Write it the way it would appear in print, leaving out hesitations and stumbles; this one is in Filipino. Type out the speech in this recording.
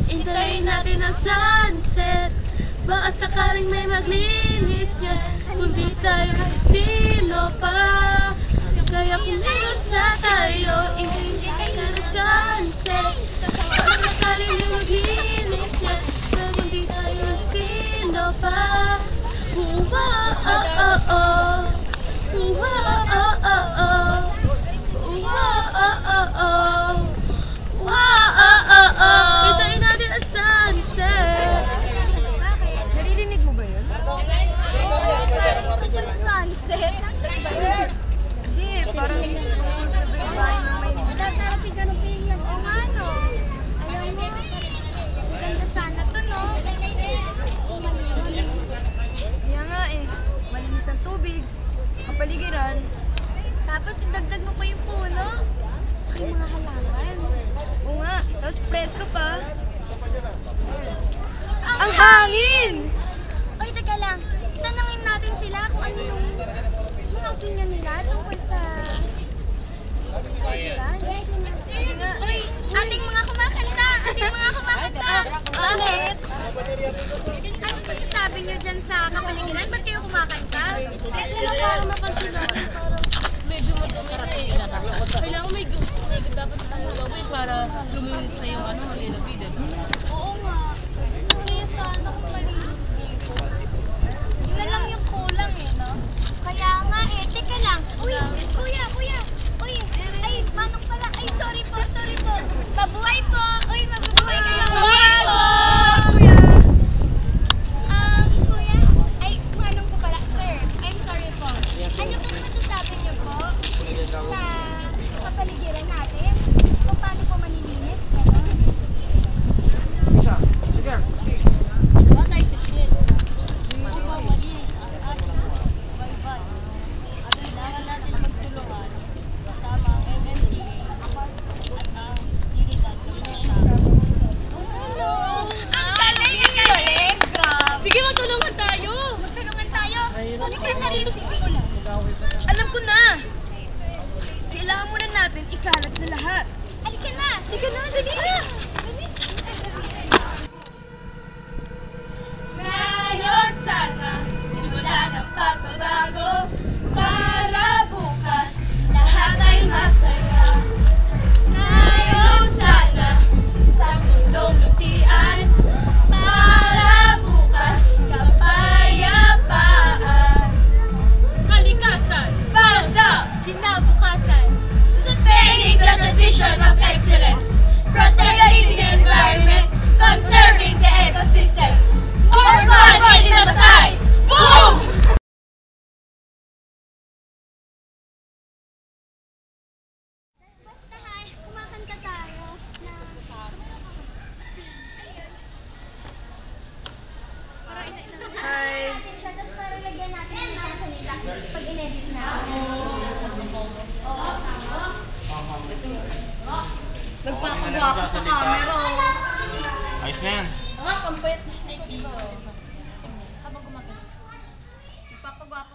Hintayin natin ang sunset. Baka sakaling may maglinis yan. Kundi tayo sino pa. Kaya kumilos na tayo. Hintayin natin ang sunset. Baka sakaling may maglinis yan. Kundi tayo sino pa. Hintayin natin ang sunset. Naririnig mo ba yun? Sunset? Hindi, parang sabay bahay ng Maynila. Dati ganun pingyag. O nga, no? Alam mo, maganda sana to, no? Kaya nga eh, malinis ang tubig, kapaligiran. Tapos idagdag mo pa yung puno. Tsaka yung mga halaman. Oo nga, tapos presko pa. Ang hangin! Oy, teka lang. Itanangin natin sila kung ano yung mga opinion nila tungkol sa ulan. Sige nga. Uy, ating mga kumakanta! Ating mga kumakanta! Bakit? Ano masasabi nyo dyan sa kapaligiran? Ba't kayo kumakanta? Kasi para mapansin natin, parang medyo madumi. Kailangan may dapat ang gawin para luminis na yung malilapid. Oo nga. Kaya sana kung malinis dito. Yun lang yung kulang eh, no? Kaya nga eh. Teka lang. Uy, kuya. Uy, ay, manong pala. Ay, sorry po. Mabuhay po. Uy, mabubuhay kayo. Mabuhay po! Kuya. Ay, manong po pala. Sir, I'm sorry po. Ano po masasabi niyo po sa kapaligiran natin? Kung paano po manilinis? What I suggest? Kailangan natin magtulungan kasama ang MMDA at ang diligan ng mga tao. Ang galing! Grabe! Sige, magtulungan tayo! Halika na dito si Viola. Alam ko na! Kailangan muna natin ikalat sa lahat. Halika na! Dali na! Ngayon sana, simulan ang pagbabago para bukas lahat ay masaya. Ngayon sana, sa mundong lutian para bukas kapayapaan. Kalikasan para sa kinabukasan. Sustaining the tradition of excellence. Protecting the environment. Conserving the ecosystem. More fun in the sky! Boom! Basta kumakanta tayo na... Hi! Tapos para lagyan natin ng salita pag in-edit na. Nagpapagawa ko sa camera. Ayos na yan. Ang payat na snake dito. Habang gumagano. Nagpapagawa ko